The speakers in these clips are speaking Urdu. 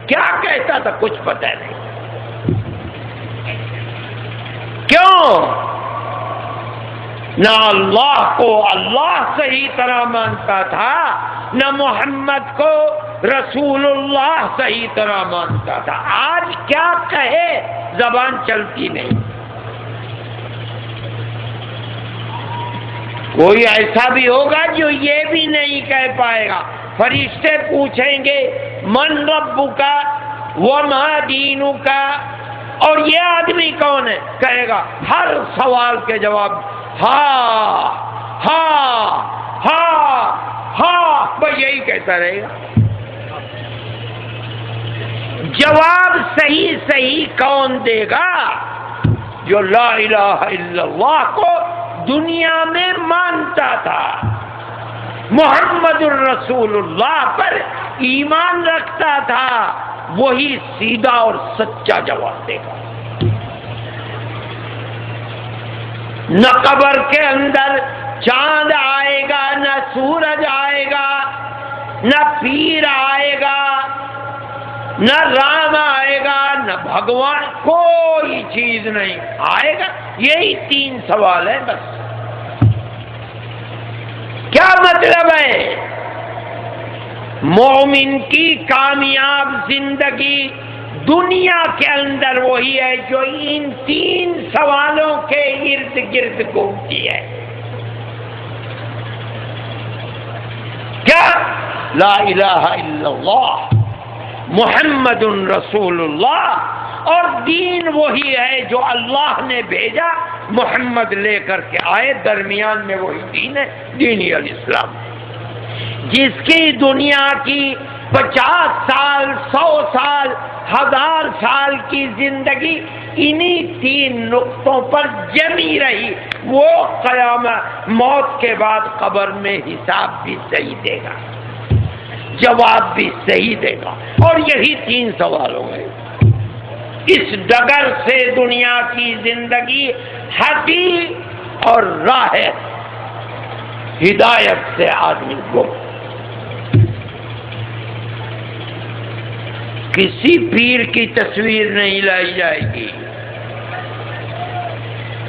کیا کہتا تھا کچھ پتہ نہیں. کیوں؟ نہ اللہ کو اللہ صحیح طرح مانتا تھا، نہ محمد کو رسول اللہ صحیح طرح مانتا تھا. آج کیا کہے زبان چلتی نہیں. کوئی ایسا بھی ہوگا جو یہ بھی نہیں کہہ پائے گا. فرشتے پوچھیں گے من ربک وما دینک، اور یہ آدمی کون ہے؟ کہے گا ہر سوال کے جواب ہاں ہاں ہاں ہاں، بس یہی کہتا رہے گا. جواب صحیح صحیح کون دے گا؟ جو لا الہ الا اللہ کو دنیا میں مانتا تھا، محمد الرسول اللہ پر ایمان رکھتا تھا، وہی سیدھا اور سچا جواب دے گا. نہ قبر کے اندر چاند آئے گا، نہ سورج آئے گا، نہ پیر آئے گا، نہ رام آئے گا، نہ بھگوان، کوئی چیز نہیں آئے گا. یہی 3 سوال ہے بس. کیا مطلب ہے؟ مومن کی کامیاب زندگی دنیا کے اندر وہی ہے جو ان 3 سوالوں کے ارد گرد گھومتی ہے. کیا؟ لا الہ الا اللہ محمد رسول اللہ، اور دین وہی ہے جو اللہ نے بھیجا، محمد لے کر کے آئے، درمیان میں وہی دین ہے، دین الاسلام. جس کی دنیا کی 50 سال 100 سال 1000 سال کی زندگی انہی 3 نقطوں پر جمی رہی، وہ قیامت موت کے بعد قبر میں حساب بھی صحیح دے گا، جواب بھی صحیح دے گا. اور یہی 3 سوال ہو گئے. اس ڈگر سے دنیا کی زندگی ہٹی اور راہ ہدایت سے آدمی کو کسی پیر کی تصویر نہیں لائی جائے گی،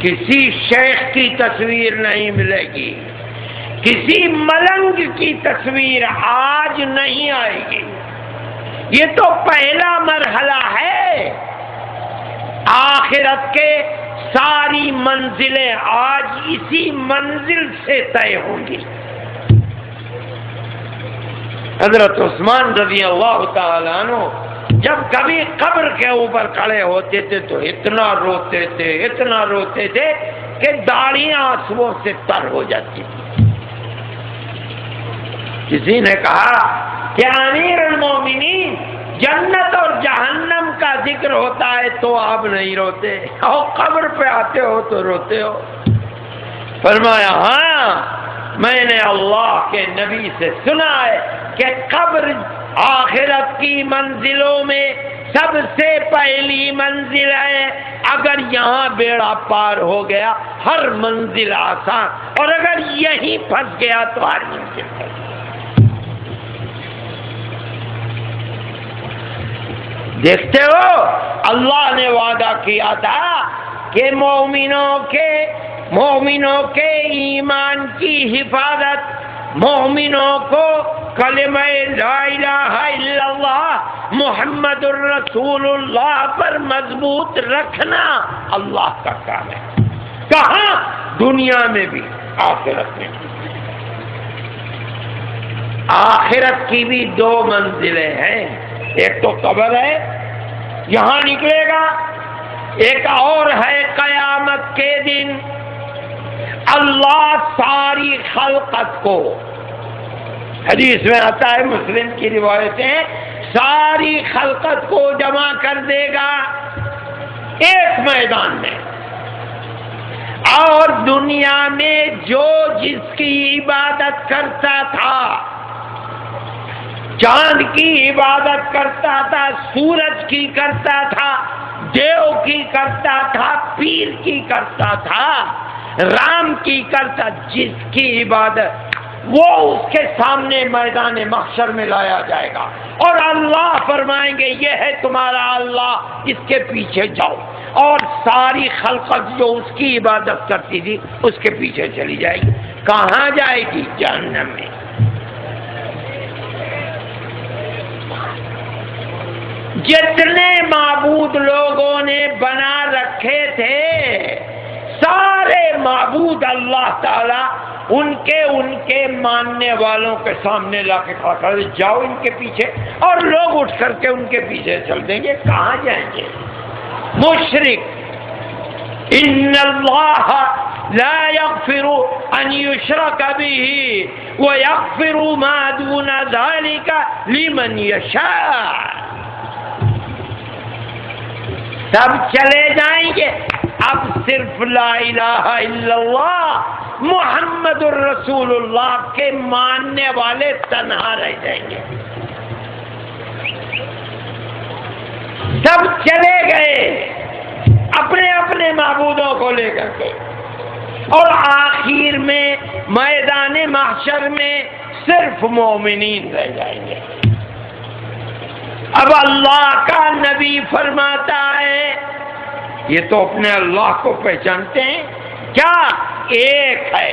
کسی شیخ کی تصویر نہیں ملے گی، کسی ملنگ کی تصویر آج نہیں آئے گی. یہ تو پہلا مرحلہ ہے. آخرت کے ساری منزلیں آج اسی منزل سے طے ہوں گی. حضرت عثمان رضی اللہ تعالیٰ عنہ جب کبھی قبر کے اوپر کھڑے ہوتے تھے تو اتنا روتے تھے کہ داڑیاں آنسوؤں سے تر ہو جاتی تھی. کسی نے کہا کہ امیر المومنین جنت اور جہنم کا ذکر ہوتا ہے تو آپ نہیں روتے، اور قبر پہ آتے ہو تو روتے ہو. فرمایا ہاں، میں نے اللہ کے نبی سے سنا ہے کہ قبر آخرت کی منزلوں میں سب سے پہلی منزل ہے. اگر یہاں بیڑا پار ہو گیا ہر منزل آسان، اور اگر یہیں پھنس گیا تو ہر منزل پھنس. دیکھتے ہو اللہ نے وعدہ کیا تھا کہ مومنوں کے ایمان کی حفاظت، مومنوں کو کلمہ لا الہ الا اللہ محمد الرسول اللہ پر مضبوط رکھنا اللہ کا کام ہے. کہاں؟ دنیا میں بھی آخرت میں بھی. آخرت کی بھی 2 منزلیں ہیں. ایک تو قبر ہے، یہاں نکلے گا. ایک اور ہے قیامت کے دن اللہ ساری خلقت کو، حدیث میں آتا ہے، مسلم کی روایتیں، ساری خلقت کو جمع کر دے گا ایک میدان میں. اور دنیا میں جو جس کی عبادت کرتا تھا، چاند کی عبادت کرتا تھا، سورج کی کرتا تھا، دیو کی کرتا تھا، پیر کی کرتا تھا، رام کی کرتا، جس کی عبادت وہ اس کے سامنے میدان محشر میں لایا جائے گا، اور اللہ فرمائیں گے یہ ہے تمہارا اللہ، اس کے پیچھے جاؤ، اور ساری خلقت جو اس کی عبادت کرتی تھی اس کے پیچھے چلی جائے گی۔ کہاں جائے گی؟ جہنم میں۔ جتنے معبود لوگوں نے بنا رکھے تھے، سارے معبود اللہ تعالی ان کے ماننے والوں کے سامنے لا کے کھڑا کر دے، جاؤ ان کے پیچھے، اور لوگ اٹھ کر کے ان کے پیچھے چل دیں گے۔ کہاں جائیں گے؟ مشرک، ان اللہ لا یغفر ان یشرک به ویغفر ما دون ذلک لمن یشاء۔ سب چلے جائیں گے، اب صرف لا الہ الا اللہ محمد الرسول اللہ کے ماننے والے تنہا رہ جائیں گے۔ سب چلے گئے اپنے اپنے معبودوں کو لے کر کے، اور آخر میں میدان محشر میں صرف مومنین رہ جائیں گے۔ اب اللہ کا نبی فرماتا ہے، یہ تو اپنے اللہ کو پہچانتے ہیں کیا؟ ایک ہے،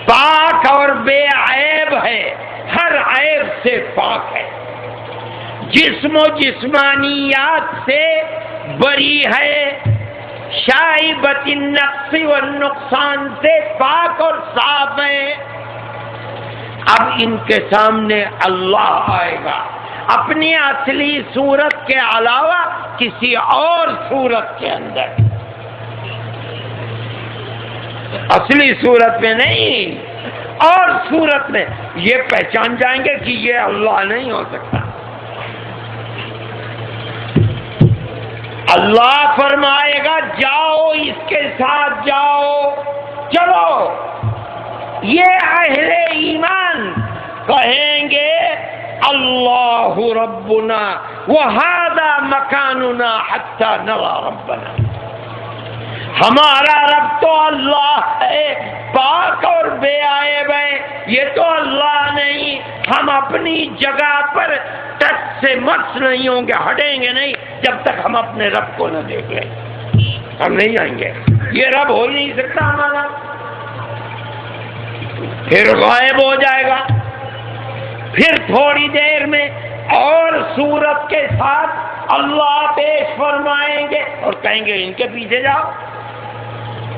پاک اور بے عیب ہے، ہر عیب سے پاک ہے، جسم و جسمانیات سے بری ہے، شائبۃ النقص والنقصان سے پاک اور صاف ہے۔ اب ان کے سامنے اللہ آئے گا اپنی اصلی صورت کے علاوہ کسی اور صورت کے اندر، اصلی صورت میں نہیں، اور صورت میں یہ پہچان جائیں گے کہ یہ اللہ نہیں ہو سکتا۔ اللہ فرمائے گا جاؤ اس کے ساتھ جاؤ، چلو۔ یہ اہل ایمان کہیں گے اللہ ربنا وہذا مکاننا حتی نرى ربنا، ہمارا رب تو اللہ ہے، پاک اور بے عیب ہے، یہ تو اللہ نہیں، ہم اپنی جگہ پر ٹچ سے مس نہیں ہوں گے، ہٹیں گے نہیں جب تک ہم اپنے رب کو نہ دیکھ لیں، ہم نہیں آئیں گے، یہ رب ہو ہی نہیں سکتا ہمارا۔ پھر غائب ہو جائے گا، پھر تھوڑی دیر میں اور صورت کے ساتھ اللہ پیش فرمائیں گے اور کہیں گے ان کے پیچھے جاؤ،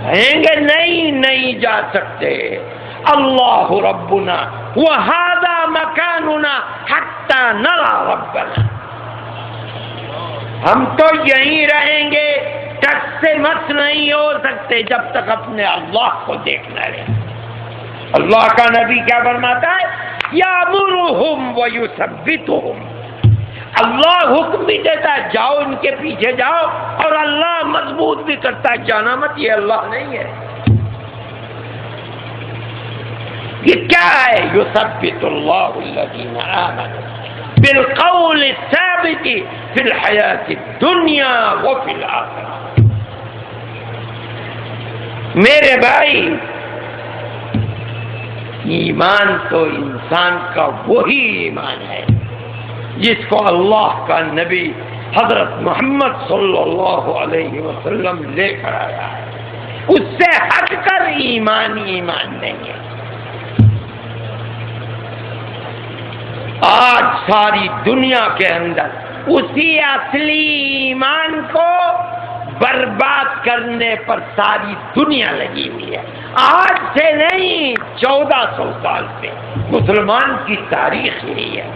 کہیں گے نہیں جا سکتے، اللہ ربنا وہذا مکاننا حتی نرى ربنا، ہم تو یہیں رہیں گے، ٹچ سے مس نہیں ہو سکتے جب تک اپنے اللہ کو دیکھنا رہے۔ اللہ کا نبی کیا فرماتا ہے؟ یامرہم ویثبتہم، اللہ حکم بھی دیتا ہے جاؤ ان کے پیچھے جاؤ، اور اللہ مضبوط بھی کرتا ہے جانا مت، یہ اللہ نہیں ہے۔ یہ کیا ہے؟ یثبت اللہ الذین آمنوا بالقول الثابت فی الحیاۃ الدنیا وفی الآخرہ۔ میرے بھائی، ایمان تو انسان کا وہی ایمان ہے جس کو اللہ کا نبی حضرت محمد صلی اللہ علیہ وسلم لے کر آیا ہے، اس سے ہٹ کر ایمان نہیں ہے۔ آج ساری دنیا کے اندر اسی اصلی ایمان کو برباد کرنے پر ساری دنیا لگی ہوئی ہے، آج سے نہیں 1400 سال سے مسلمان کی تاریخ یہی ہے،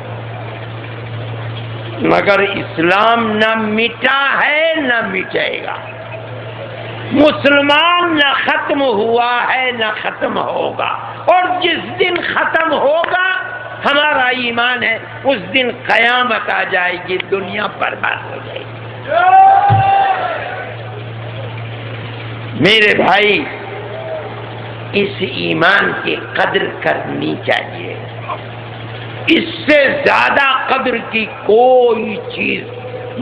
مگر اسلام نہ مٹا ہے نہ مٹے گا، مسلمان نہ ختم ہوا ہے نہ ختم ہوگا، اور جس دن ختم ہوگا ہمارا ایمان ہے اس دن قیامت آ جائے گی، دنیا برباد ہو جائے گی۔ میرے بھائی، اس ایمان کی قدر کرنی چاہیے، اس سے زیادہ قدر کی کوئی چیز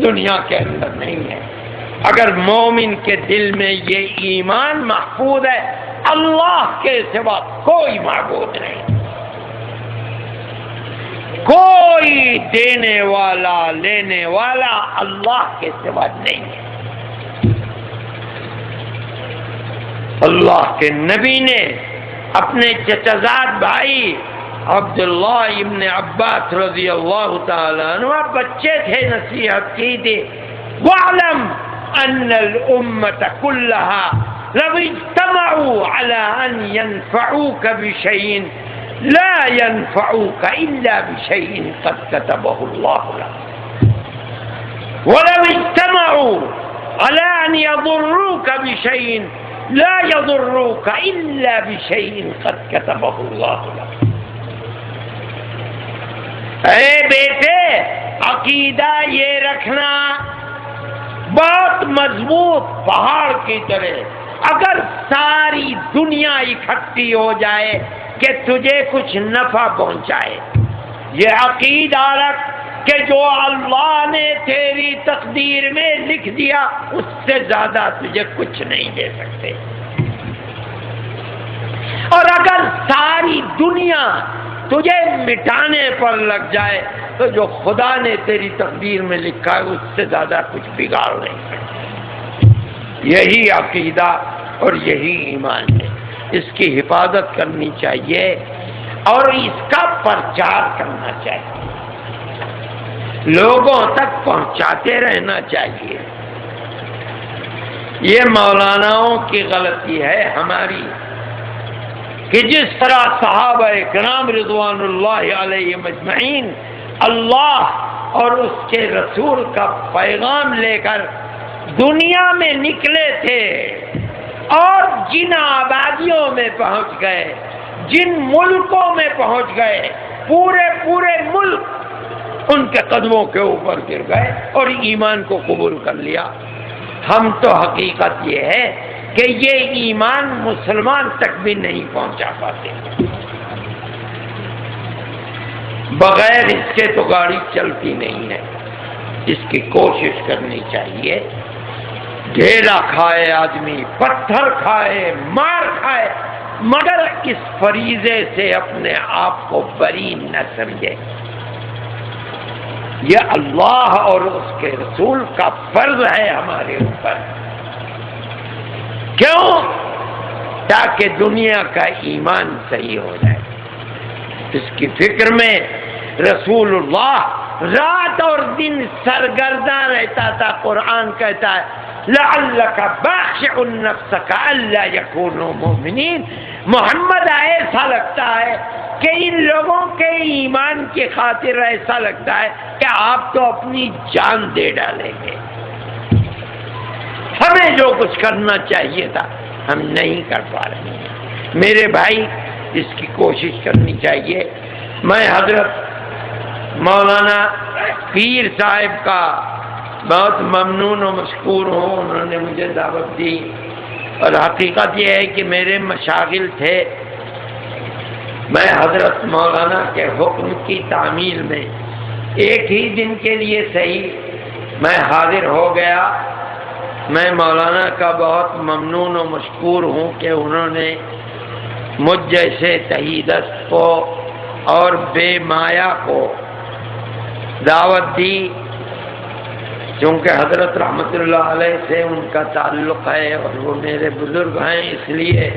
دنیا کے اندر نہیں ہے۔ اگر مومن کے دل میں یہ ایمان محفوظ ہے اللہ کے سوا کوئی معبود نہیں، کوئی دینے والا لینے والا اللہ کے سوا نہیں ہے۔ اللہ کے نبی نے اپنے چچازاد بھائی عبداللہ ابن عباس رضی اللہ تعالیٰ عنہ بچے تھے نصیحت کی تھی، وَاعْلَمْ أَنَّ الْأُمَّةَ كُلَّهَا لَوْ اجْتَمَعُوا عَلَىٰ أَنْ يَنْفَعُوكَ بِشَيْءٍ لَا يَنْفَعُوكَ إِلَّا بِشَيْءٍ قَدْ كَتَبَهُ اللَّهُ لَكَ وَلَوْ اجْتَمَعُوا عَلَىٰ أَنْ يَضُرُّوكَ بِشَيْءٍ لَا يَضُرُّوكَ إِلَّا بِشَيْءٍ قَدْ كَتَبَهُ اللَّهُ لَكَ۔ اے بیٹے، عقیدہ یہ رکھنا بہت مضبوط پہاڑ کی طرح، اگر ساری دنیا اکٹھی ہو جائے کہ تجھے کچھ نفع پہنچائے، یہ عقیدہ رکھ کہ جو اللہ نے تیری تقدیر میں لکھ دیا اس سے زیادہ تجھے کچھ نہیں دے سکتے، اور اگر ساری دنیا تجھے مٹانے پر لگ جائے تو جو خدا نے تیری تقدیر میں لکھا ہے اس سے زیادہ کچھ بگاڑ نہیں سکتے۔ یہی عقیدہ اور یہی ایمان ہے، اس کی حفاظت کرنی چاہیے اور اس کا پرچار کرنا چاہیے، لوگوں تک پہنچاتے رہنا چاہیے۔ یہ مولاناؤں کی غلطی ہے ہماری کہ جس طرح صحابہ کرام رضوان اللہ علیہ مجمعین اللہ اور اس کے رسول کا پیغام لے کر دنیا میں نکلے تھے اور جن آبادیوں میں پہنچ گئے، جن ملکوں میں پہنچ گئے، پورے ملک ان کے قدموں کے اوپر گر گئے اور ایمان کو قبول کر لیا۔ ہم تو حقیقت یہ ہے کہ یہ ایمان مسلمان تک بھی نہیں پہنچا پاتے، بغیر اس کے تو گاڑی چلتی نہیں ہے۔ اس کی کوشش کرنی چاہیے، ڈھیلا کھائے آدمی، پتھر کھائے، مار کھائے، مگر اس فریضے سے اپنے آپ کو بری نہ سمجھے۔ یہ اللہ اور اس کے رسول کا فرض ہے ہمارے اوپر۔ کیوں؟ تاکہ دنیا کا ایمان صحیح ہو جائے۔ اس کی فکر میں رسول اللہ رات اور دن سرگرداں رہتا تھا۔ قرآن کہتا ہے لعلک باخع نفسک الا یکونوا مؤمنین۔ محمد ایسا لگتا ہے کہ ان لوگوں کے ایمان کی خاطر ایسا لگتا ہے کہ آپ تو اپنی جان دے ڈالیں گے۔ ہمیں جو کچھ کرنا چاہیے تھا ہم نہیں کر پا رہے ہیں۔ میرے بھائی، اس کی کوشش کرنی چاہیے۔ میں حضرت مولانا پیر صاحب کا بہت ممنون و مشکور ہوں، انہوں نے مجھے دعوت دی، اور حقیقت یہ ہے کہ میرے مشاغل تھے۔ میں حضرت مولانا کے حکم کی تعمیل میں ایک ہی دن کے لیے صحیح میں حاضر ہو گیا۔ میں مولانا کا بہت ممنون و مشکور ہوں کہ انہوں نے مجھ جیسے تہی دست کو اور بے مایا کو دعوت دی، چونکہ حضرت رحمت اللہ علیہ سے ان کا تعلق ہے اور وہ میرے بزرگ ہیں، اس لیے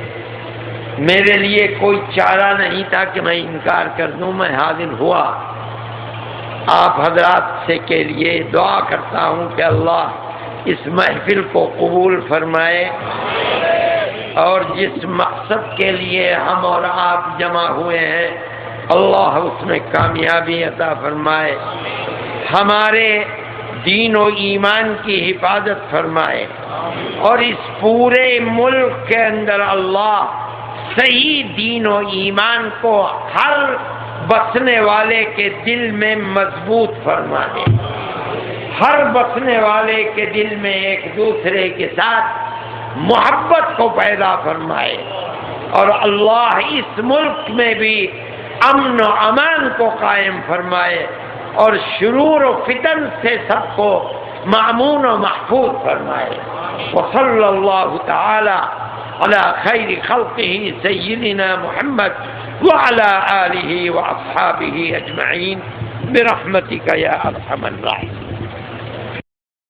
میرے لیے کوئی چارہ نہیں تھا کہ میں انکار کر دوں۔ میں حاضر ہوا۔ آپ حضرات سے کے لیے دعا کرتا ہوں کہ اللہ اس محفل کو قبول فرمائے اور جس مقصد کے لیے ہم اور آپ جمع ہوئے ہیں اللہ اس میں کامیابی عطا فرمائے، ہمارے دین و ایمان کی حفاظت فرمائے، اور اس پورے ملک کے اندر اللہ صحیح دین و ایمان کو ہر بسنے والے کے دل میں مضبوط فرما دے، ہر بسنے والے کے دل میں ایک دوسرے کے ساتھ محبت کو پیدا فرمائے، اور اللہ اس ملک میں بھی امن و امان کو قائم فرمائے اور شرور و فتن سے سب کو معمون و محفوظ فرمائے۔ وصلی اللہ تعالی على خير خلقه سيدنا محمد وعلى آله وأصحابه أجمعين برحمتك يا أرحم الراحمين.